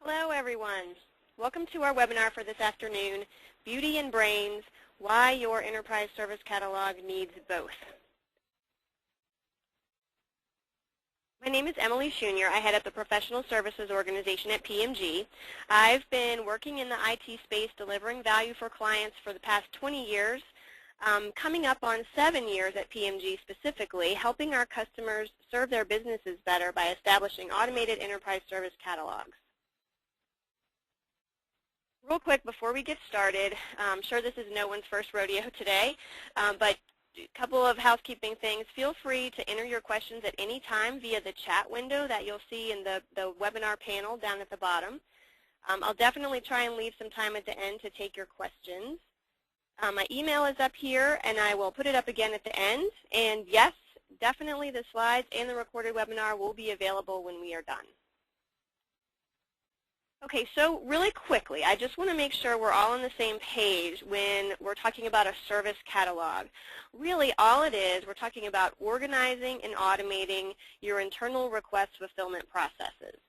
Hello everyone. Welcome to our webinar for this afternoon, Beauty and Brains, Why Your Enterprise Service Catalog Needs Both. My name is Emily Schunior. I head up the Professional Services Organization at PMG. I've been working in the IT space delivering value for clients for the past 20 years, coming up on 7 years at PMG specifically, helping our customers serve their businesses better by establishing automated enterprise service catalogs. Real quick before we get started, I'm sure this is no one's first rodeo today, but a couple of housekeeping things. Feel free to enter your questions at any time via the chat window that you'll see in the webinar panel down at the bottom. I'll definitely try and leave some time at the end to take your questions. My email is up here, and I will put it up again at the end. And yes, definitely the slides and the recorded webinar will be available when we are done. Okay, so really quickly, I just want to make sure we're all on the same page when we're talking about a service catalog. Really, all it is, we're talking about organizing and automating your internal request fulfillment processes.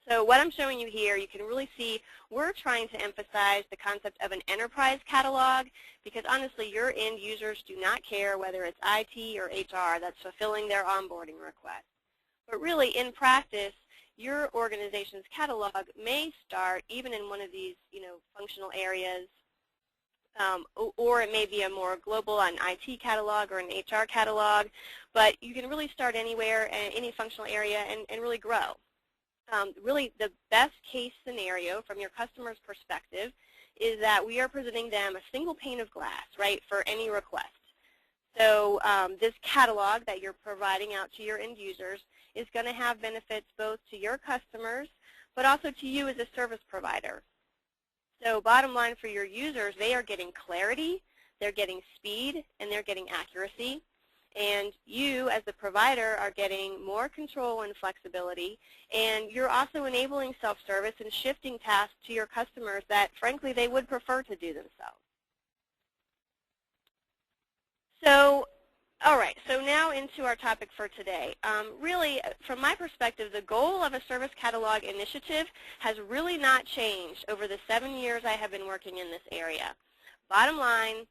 So what I'm showing you here, you can really see we're trying to emphasize the concept of an enterprise catalog because honestly, your end users do not care whether it's IT or HR that's fulfilling their onboarding request. But really, in practice, your organization's catalog may start even in one of these, functional areas, or it may be a more global, an IT catalog or an HR catalog, but you can really start anywhere, any functional area, and really grow. Really, the best case scenario from your customer's perspective is that we are presenting them a single pane of glass, right, for any request. So this catalog that you're providing out to your end users is going to have benefits both to your customers, but also to you as a service provider. So bottom line for your users, they are getting clarity, they're getting speed, and they're getting accuracy. And you, as the provider, are getting more control and flexibility, and you're also enabling self-service and shifting tasks to your customers that, frankly, they would prefer to do themselves. So, all right, so now into our topic for today. Really, from my perspective, the goal of a service catalog initiative has really not changed over the 7 years I have been working in this area. Bottom line,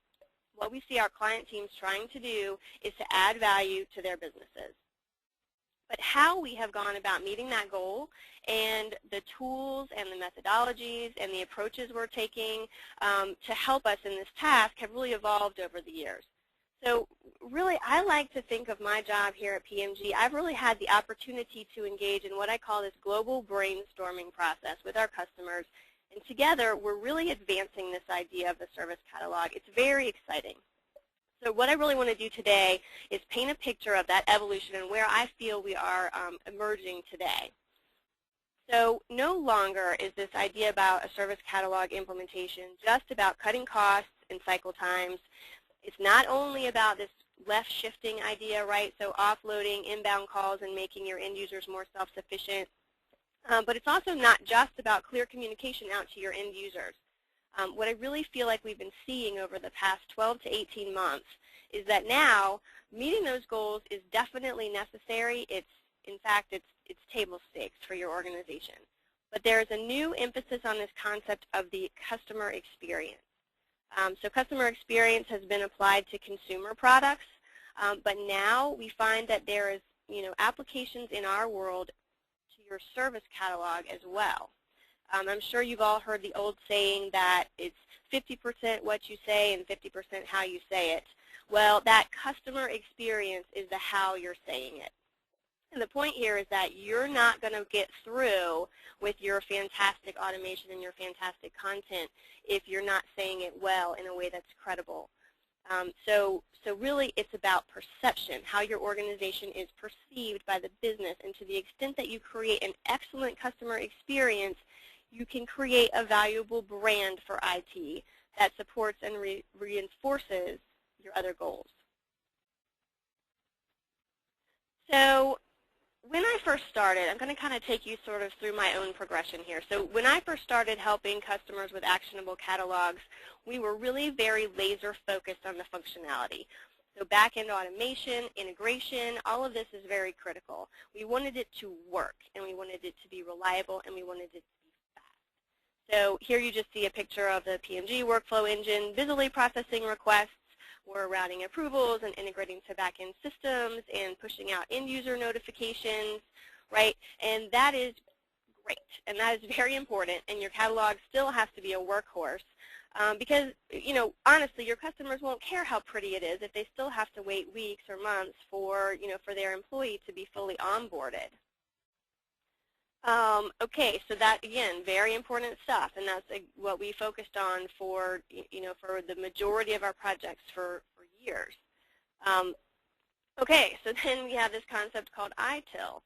what we see our client teams trying to do is to add value to their businesses. But how we have gone about meeting that goal and the tools and the methodologies and the approaches we're taking to help us in this task have really evolved over the years. So really, I like to think of my job here at PMG. I've really had the opportunity to engage in what I call this global brainstorming process with our customers. And together, we're really advancing this idea of the service catalog. It's very exciting. So what I really want to do today is paint a picture of that evolution and where I feel we are emerging today. So no longer is this idea about a service catalog implementation just about cutting costs and cycle times. It's not only about this left shifting idea, right, so offloading inbound calls and making your end users more self-sufficient, but it's also not just about clear communication out to your end users. What I really feel like we've been seeing over the past 12 to 18 months is that now meeting those goals is definitely necessary. In fact, it's table stakes for your organization. But there's a new emphasis on this concept of the customer experience. So customer experience has been applied to consumer products, but now we find that there is, applications in our world to your service catalog as well. I'm sure you've all heard the old saying that it's 50% what you say and 50% how you say it. Well, that customer experience is the how you're saying it. And the point here is that you're not going to get through with your fantastic automation and your fantastic content if you're not saying it well in a way that's credible. So really it's about perception, how your organization is perceived by the business, and to the extent that you create an excellent customer experience, you can create a valuable brand for IT that supports and reinforces your other goals. So when I first started, I'm going to kind of take you sort of through my own progression here. So when I first started helping customers with actionable catalogs, we were really very laser focused on the functionality. So back-end automation, integration, all of this is very critical. We wanted it to work, and we wanted it to be reliable, and we wanted it to be fast. So here you just see a picture of the PMG workflow engine, visually processing requests. We're routing approvals and integrating to back-end systems and pushing out end-user notifications, right? And that is great, and that is very important, and your catalog still has to be a workhorse. Because, honestly, your customers won't care how pretty it is if they still have to wait weeks or months for, for their employee to be fully onboarded. Okay, so that, again, very important stuff, and that's what we focused on for, for the majority of our projects for years. Okay, so then we have this concept called ITIL.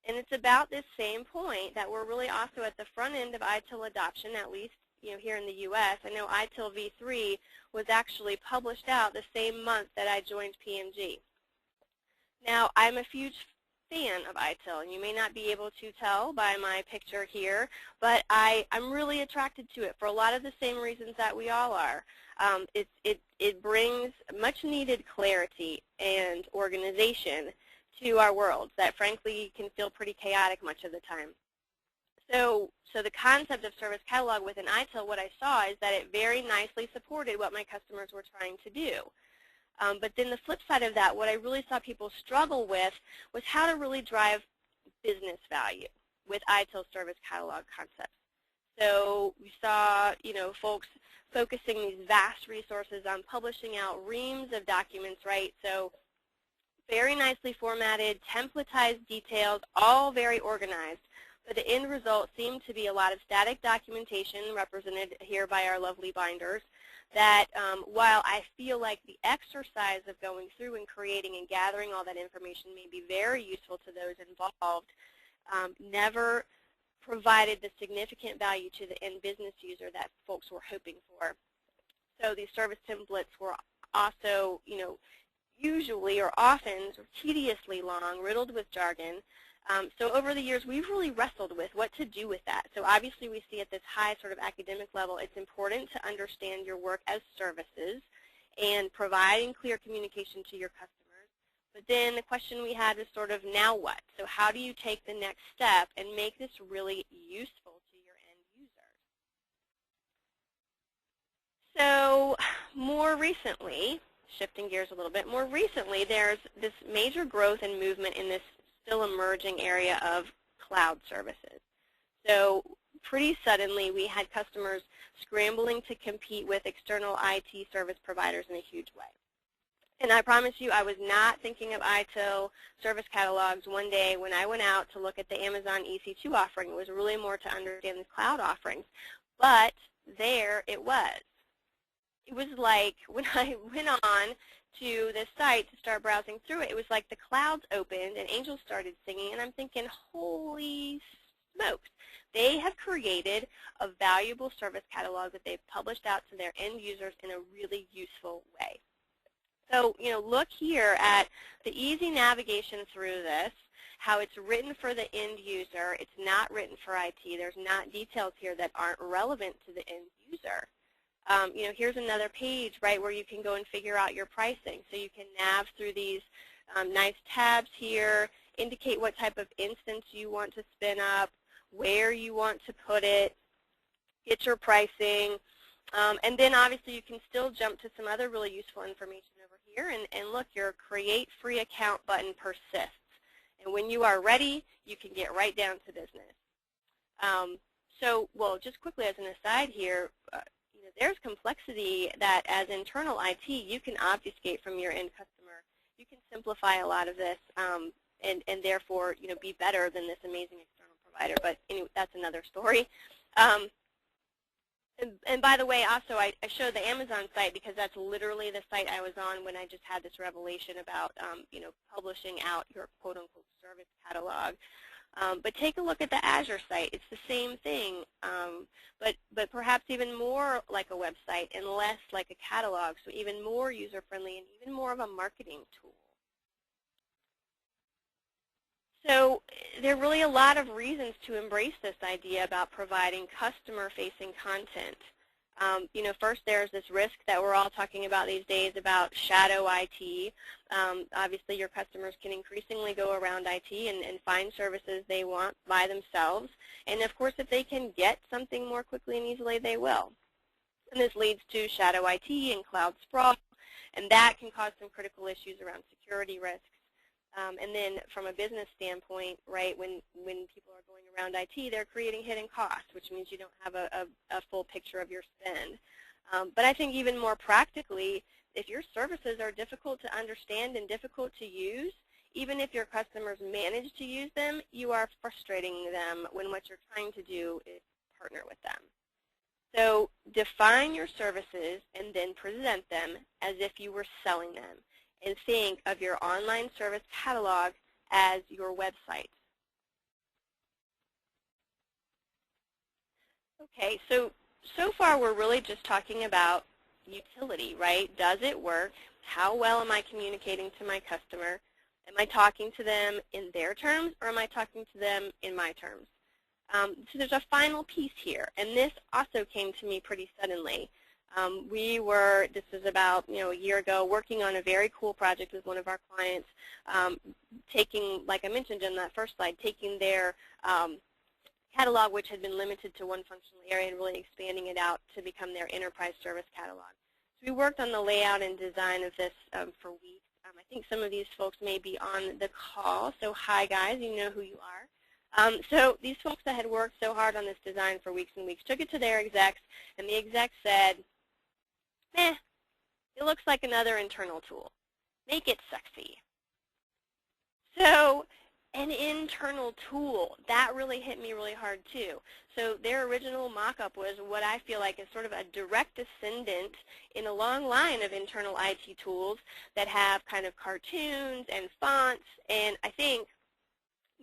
And it's about this same point that we're really also at the front end of ITIL adoption, at least here in the U.S. I know ITIL v3 was actually published out the same month that I joined PMG. Now, I'm a huge fan of ITIL, and you may not be able to tell by my picture here, but I'm really attracted to it for a lot of the same reasons that we all are. It brings much-needed clarity and organization to our world that, frankly, can feel pretty chaotic much of the time. So the concept of service catalog within ITIL, what I saw is that it very nicely supported what my customers were trying to do. But then the flip side of that, what I really saw people struggle with was how to really drive business value with ITIL service catalog concepts. So we saw, folks focusing these vast resources on publishing out reams of documents, right? So very nicely formatted, templatized details, all very organized. But the end result seemed to be a lot of static documentation represented here by our lovely binders that while I feel like the exercise of going through and creating and gathering all that information may be very useful to those involved, never provided the significant value to the end business user that folks were hoping for. So these service templates were also, usually or often tediously long, riddled with jargon. So over the years, we've really wrestled with what to do with that. So obviously, we see at this high sort of academic level, it's important to understand your work as services and providing clear communication to your customers. But then the question we had is sort of, now what? So how do you take the next step and make this really useful to your end users? So more recently, shifting gears a little bit, more recently there's this major growth and movement in this still emerging area of cloud services. So pretty suddenly we had customers scrambling to compete with external IT service providers in a huge way. And I promise you, I was not thinking of ITIL service catalogs one day when I went out to look at the Amazon EC2 offering. It was really more to understand the cloud offerings. But there it was. It was like when I went on to the site to start browsing through it, it was like the clouds opened and angels started singing, and I'm thinking, holy smokes. They have created a valuable service catalog that they've published out to their end users in a really useful way. So, look here at the easy navigation through this, how it's written for the end user. It's not written for IT. There's not details here that aren't relevant to the end user. Here's another page, right, where you can go and figure out your pricing. So you can nav through these nice tabs here, indicate what type of instance you want to spin up, where you want to put it, get your pricing, and then obviously you can still jump to some other really useful information over here. And look, your Create Free Account button persists. And when you are ready, you can get right down to business. Well, just quickly as an aside here, there's complexity that as internal IT you can obfuscate from your end customer. You can simplify a lot of this and therefore be better than this amazing external provider. But anyway, that's another story. And by the way, also I showed the Amazon site because that's literally the site I was on when I just had this revelation about publishing out your quote-unquote service catalog. But take a look at the Azure site. It's the same thing, but perhaps even more like a website and less like a catalog, so even more user-friendly and even more of a marketing tool. So there are really a lot of reasons to embrace this idea about providing customer-facing content. First there's this risk that we're all talking about these days about shadow IT. Obviously, your customers can increasingly go around IT and find services they want by themselves. And, of course, if they can get something more quickly and easily, they will. And this leads to shadow IT and cloud sprawl, and that can cause some critical issues around security risks. And then from a business standpoint, right, when people are going around IT, they're creating hidden costs, which means you don't have a full picture of your spend. But I think even more practically, if your services are difficult to understand and difficult to use, even if your customers manage to use them, you are frustrating them when what you're trying to do is partner with them. So define your services and then present them as if you were selling them. And think of your online service catalog as your website. Okay, so far we're really just talking about utility, right? Does it work? How well am I communicating to my customer? Am I talking to them in their terms, or am I talking to them in my terms? So there's a final piece here, and this also came to me pretty suddenly. This was about a year ago, working on a very cool project with one of our clients, taking, like I mentioned in that first slide, taking their catalog, which had been limited to one functional area, and really expanding it out to become their enterprise service catalog. So we worked on the layout and design of this for weeks. I think some of these folks may be on the call, so hi guys, you know who you are. So these folks that had worked so hard on this design for weeks and weeks took it to their execs, and the execs said, it looks like another internal tool. Make it sexy. So an internal tool, that really hit me really hard too. So their original mock-up was what I feel like is sort of a direct descendant in a long line of internal IT tools that have kind of cartoons and fonts, and I think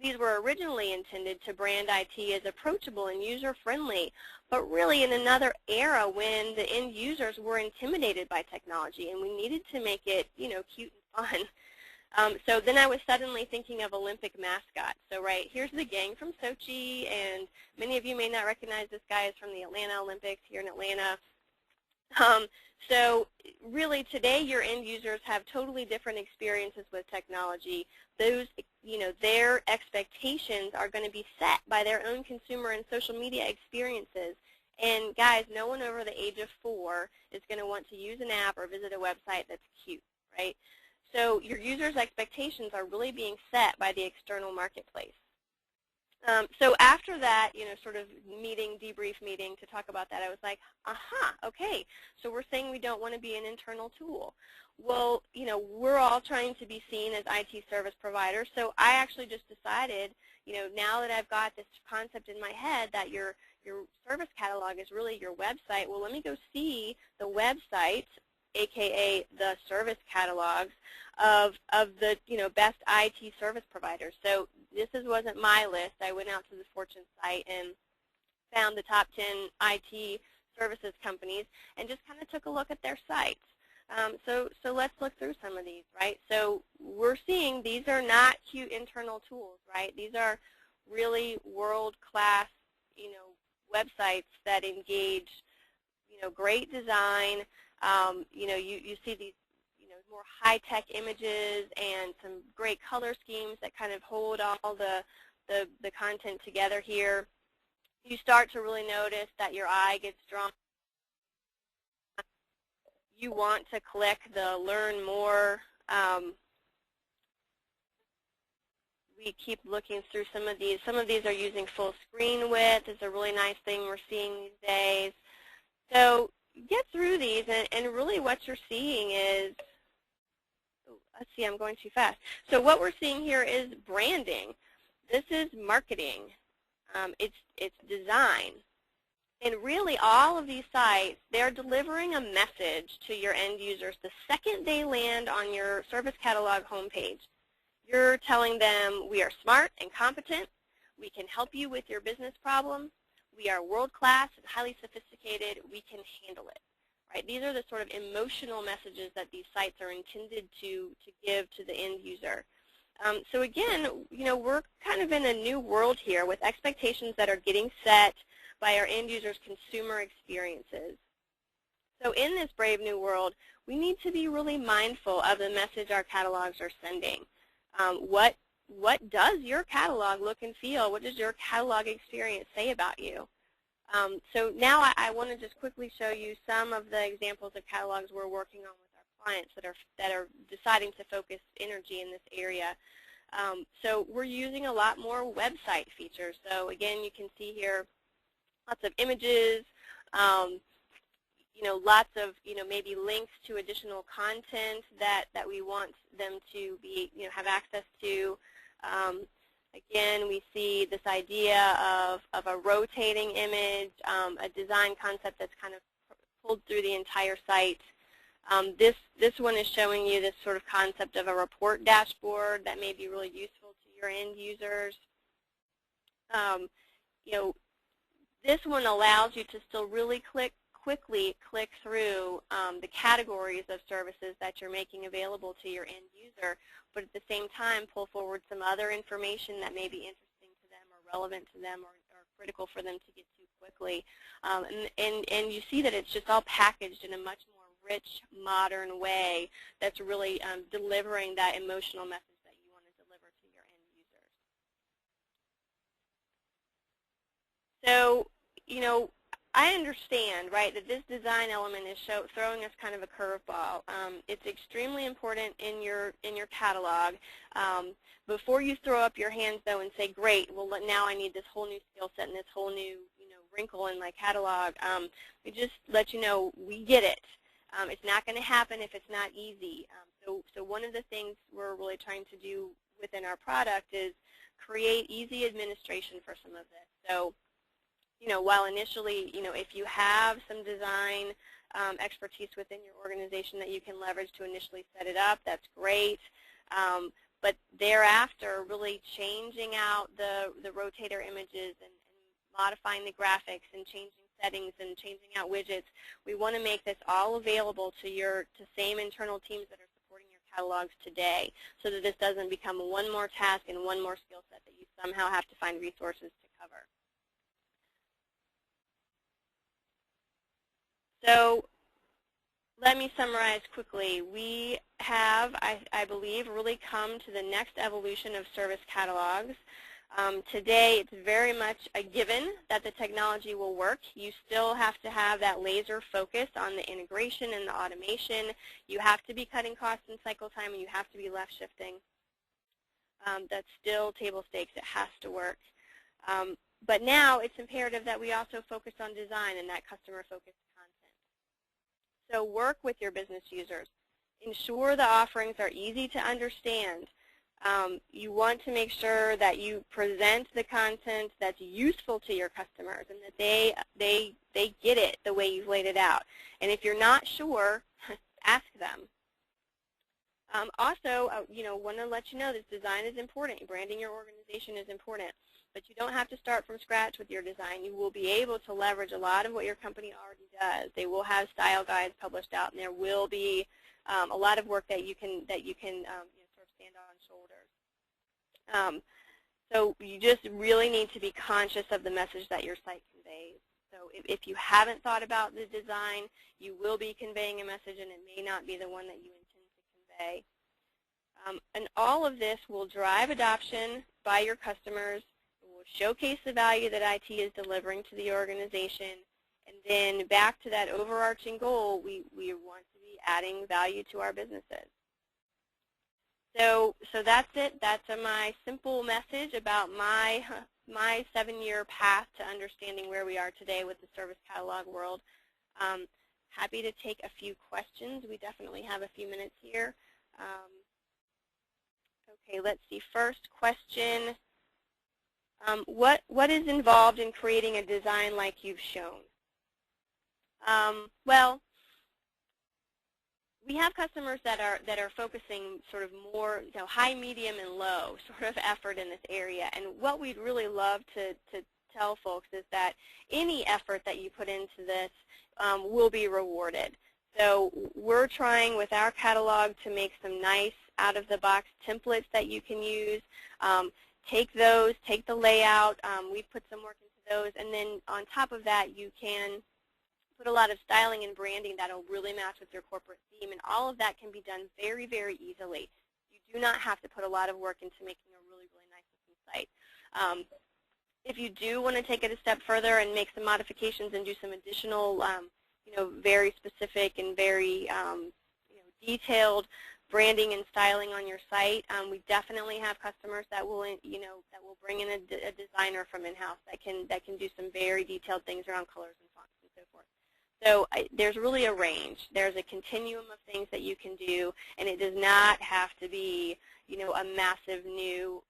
these were originally intended to brand IT as approachable and user-friendly, but really in another era when the end users were intimidated by technology and we needed to make it, cute and fun. So then I was suddenly thinking of Olympic mascots. So here's the gang from Sochi, and many of you may not recognize this guy is from the Atlanta Olympics here in Atlanta. So really today your end users have totally different experiences with technology. Those, their expectations are going to be set by their own consumer and social media experiences. And guys, no one over the age of 4 is going to want to use an app or visit a website that's cute, right? So your users' expectations are really being set by the external marketplace. So after that, sort of debrief meeting to talk about that, I was like, aha, okay, so we're saying we don't want to be an internal tool. Well, we're all trying to be seen as IT service providers, so I actually just decided, now that I've got this concept in my head that your service catalog is really your website, well, let me go see the website, aka the service catalogs of the best IT service providers. So this wasn't my list. I went out to the Fortune site and found the top 10 IT services companies and just kind of took a look at their sites. So let's look through some of these, right? So we're seeing these are not cute internal tools, right? These are really world-class, websites that engage, great design. You see these, more high-tech images and some great color schemes that kind of hold all the content together here. You start to really notice that your eye gets drawn. You want to click the Learn More. We keep looking through some of these. Some of these are using full screen width. It's a really nice thing we're seeing these days. So get through these, and really what you're seeing is, let's see, I'm going too fast. So what we're seeing here is branding. This is marketing. It's design. And really all of these sites, they're delivering a message to your end users the second they land on your service catalog homepage. You're telling them we are smart and competent. We can help you with your business problem. We are world-class and highly sophisticated. We can handle it. Right? These are the sort of emotional messages that these sites are intended to give to the end user. So again, we're kind of in a new world here with expectations that are getting set by our end users' consumer experiences. So in this brave new world, we need to be really mindful of the message our catalogs are sending. What does your catalog look and feel? What does your catalog experience say about you? So now I want to just quickly show you some of the examples of catalogs we're working on with our clients that are deciding to focus energy in this area. So we're using a lot more website features. So again, you can see here lots of images, lots of, maybe links to additional content that we want them to be, have access to. Again, we see this idea of a rotating image, a design concept that's kind of pulled through the entire site. This one is showing you this sort of concept of a report dashboard that may be really useful to your end users. This one allows you to still really quickly click through the categories of services that you're making available to your end user, but at the same time pull forward some other information that may be interesting to them or relevant to them or critical for them to get to quickly. And you see that it's just all packaged in a much more rich, modern way that's really delivering that emotional message that you want to deliver to your end users. So, I understand, right, that this design element is throwing us kind of a curveball. It's extremely important in your catalog. Before you throw up your hands, though, and say, great, well, now I need this whole new skill set and this whole new, wrinkle in my catalog, we just let you know we get it. It's not going to happen if it's not easy. So one of the things we're really trying to do within our product is create easy administration for some of this. So, while initially, if you have some design expertise within your organization that you can leverage to initially set it up, that's great. But thereafter, really changing out the rotator images and modifying the graphics and changing settings and changing out widgets, we want to make this all available to same internal teams that are supporting your catalogs today, so that this doesn't become one more task and one more skill set that you somehow have to find resources to cover. So let me summarize quickly. We have, I believe, really come to the next evolution of service catalogs. Today, it's very much a given that the technology will work. You still have to have that laser focus on the integration and the automation. You have to be cutting costs and cycle time, and you have to be left shifting. That's still table stakes. It has to work. But now it's imperative that we also focus on design and that customer-focused content. So work with your business users. Ensure the offerings are easy to understand. You want to make sure that you present the content that's useful to your customers and that they get it the way you've laid it out. And if you're not sure, ask them. Also, want to let you know this design is important. Branding your organization is important. But you don't have to start from scratch with your design. You will be able to leverage a lot of what your company already does. They will have style guides published out, and there will be a lot of work that you can sort of stand on shoulders. So you just really need to be conscious of the message that your site conveys. So if you haven't thought about the design, you will be conveying a message, and it may not be the one that you intend to convey. And all of this will drive adoption by your customers. Showcase the value that IT is delivering to the organization, and then back to that overarching goal, we want to be adding value to our businesses. So that's it. That's my simple message about my 7-year path to understanding where we are today with the service catalog world. Happy to take a few questions. We definitely have a few minutes here. Okay, let's see. First question. What is involved in creating a design like you've shown? Well, we have customers that are focusing sort of more, high, medium, and low sort of effort in this area. And what we'd really love to tell folks is that any effort that you put into this will be rewarded. So we're trying with our catalog to make some nice out-of-the-box templates that you can use. Take those, take the layout. We've put some work into those, and then on top of that, you can put a lot of styling and branding that will really match with your corporate theme, and all of that can be done very, very easily. You do not have to put a lot of work into making a really, really nice looking site. If you do want to take it a step further and make some modifications and do some additional, very specific and very, detailed branding and styling on your site, we definitely have customers that will, that will bring in a designer from in-house that can do some very detailed things around colors and fonts and so forth. So there's really a range. There's a continuum of things that you can do, and it does not have to be, a massive new,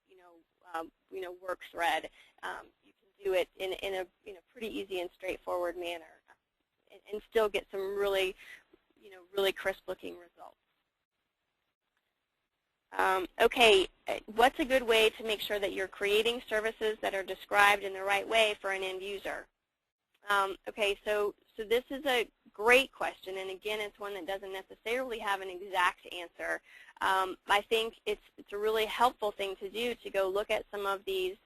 work thread. You can do it in a pretty easy and straightforward manner, and still get some really, really crisp-looking results. Okay, what's a good way to make sure that you're creating services that are described in the right way for an end user? Okay, so this is a great question, and again, it's one that doesn't necessarily have an exact answer. I think it's a really helpful thing to do to go look at some of these,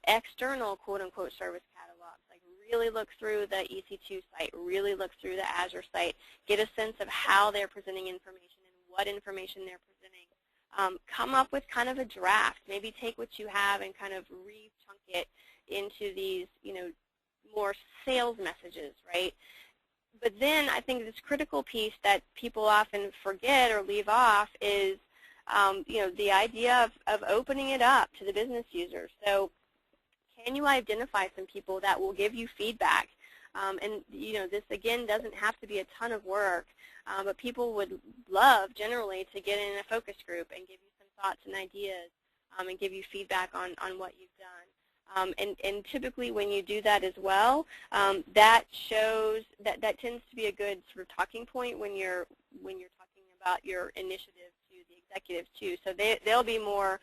external quote-unquote service catalogs. Like really look through the EC2 site, really look through the Azure site, get a sense of how they're presenting information and what information they're presenting. Come up with kind of a draft. Maybe take what you have and kind of re-chunk it into these, more sales messages, right? But then I think this critical piece that people often forget or leave off is, the idea of opening it up to the business users. So can you identify some people that will give you feedback? And, this, again, doesn't have to be a ton of work, but people would love, generally, to get in a focus group and give you some thoughts and ideas and give you feedback on what you've done. And typically when you do that as well, that shows that tends to be a good sort of talking point when you're talking about your initiative to the executives too. So they'll be more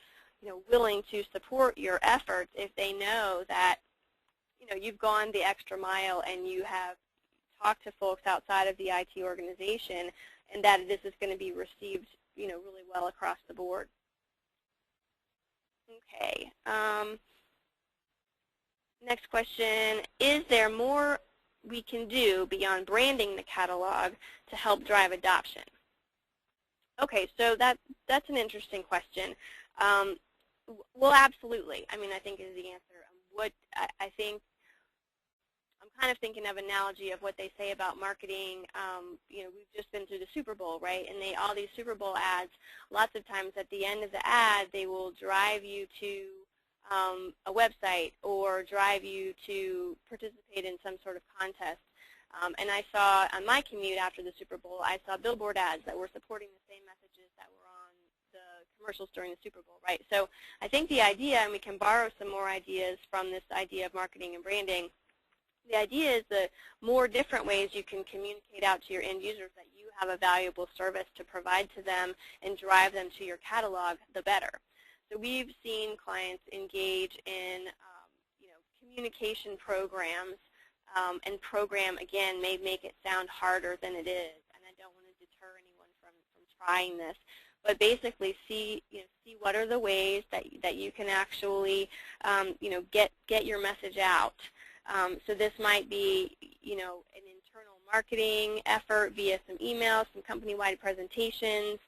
willing to support your efforts if they know that you've gone the extra mile and you have talked to folks outside of the IT organization, and that this is going to be received really well across the board. Okay. Next question, is there more we can do beyond branding the catalog to help drive adoption? Okay, so that's an interesting question. Well, absolutely. I mean, I think is the answer. What I think, I'm kind of thinking of an analogy of what they say about marketing. We've just been through the Super Bowl, right? And all these Super Bowl ads, lots of times at the end of the ad, they will drive you to a website or drive you to participate in some sort of contest. And I saw on my commute after the Super Bowl, I saw billboard ads that were supporting the same messages that were on the commercials during the Super Bowl, right? So I think the idea, and we can borrow some more ideas from this idea of marketing and branding, the idea is the more different ways you can communicate out to your end users that you have a valuable service to provide to them and drive them to your catalog, the better. So we've seen clients engage in communication programs, and program, again, may make it sound harder than it is, and I don't want to deter anyone from trying this. But basically, see what are the ways that you can actually, get your message out. So this might be, an internal marketing effort via some emails, some company-wide presentations.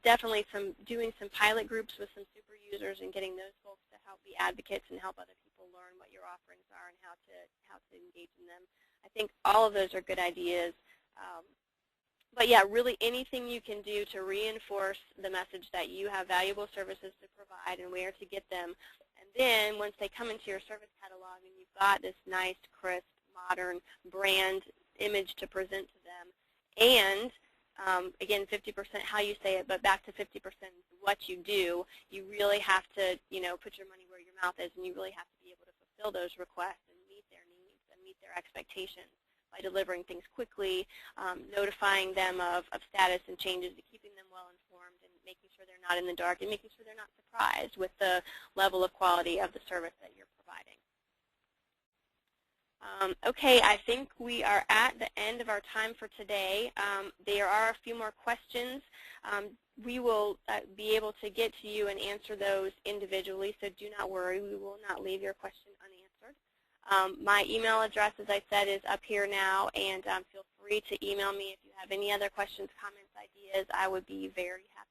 Definitely doing some pilot groups with some super users and getting those folks to help be advocates and help other people learn what your offerings are and how to engage in them. I think all of those are good ideas. But yeah, really anything you can do to reinforce the message that you have valuable services to provide and where to get them. And then once they come into your service catalog and you've got this nice, crisp, modern brand image to present to them, and again, 50% how you say it, but back to 50% what you do, you really have to, put your money where your mouth is, and you really have to be able to fulfill those requests and meet their needs and meet their expectations by delivering things quickly, notifying them of status and changes, and keeping them well informed, and making sure they're not in the dark, and making sure they're not surprised with the level of quality of the service that you're providing. Okay, I think we are at the end of our time for today. There are a few more questions. We will be able to get to you and answer those individually, so do not worry. We will not leave your question unanswered. My email address, as I said, is up here now, and feel free to email me if you have any other questions, comments, ideas. I would be very happy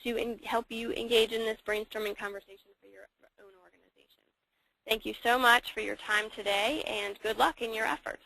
to help you engage in this brainstorming conversation for your own organization. Thank you so much for your time today, and good luck in your efforts.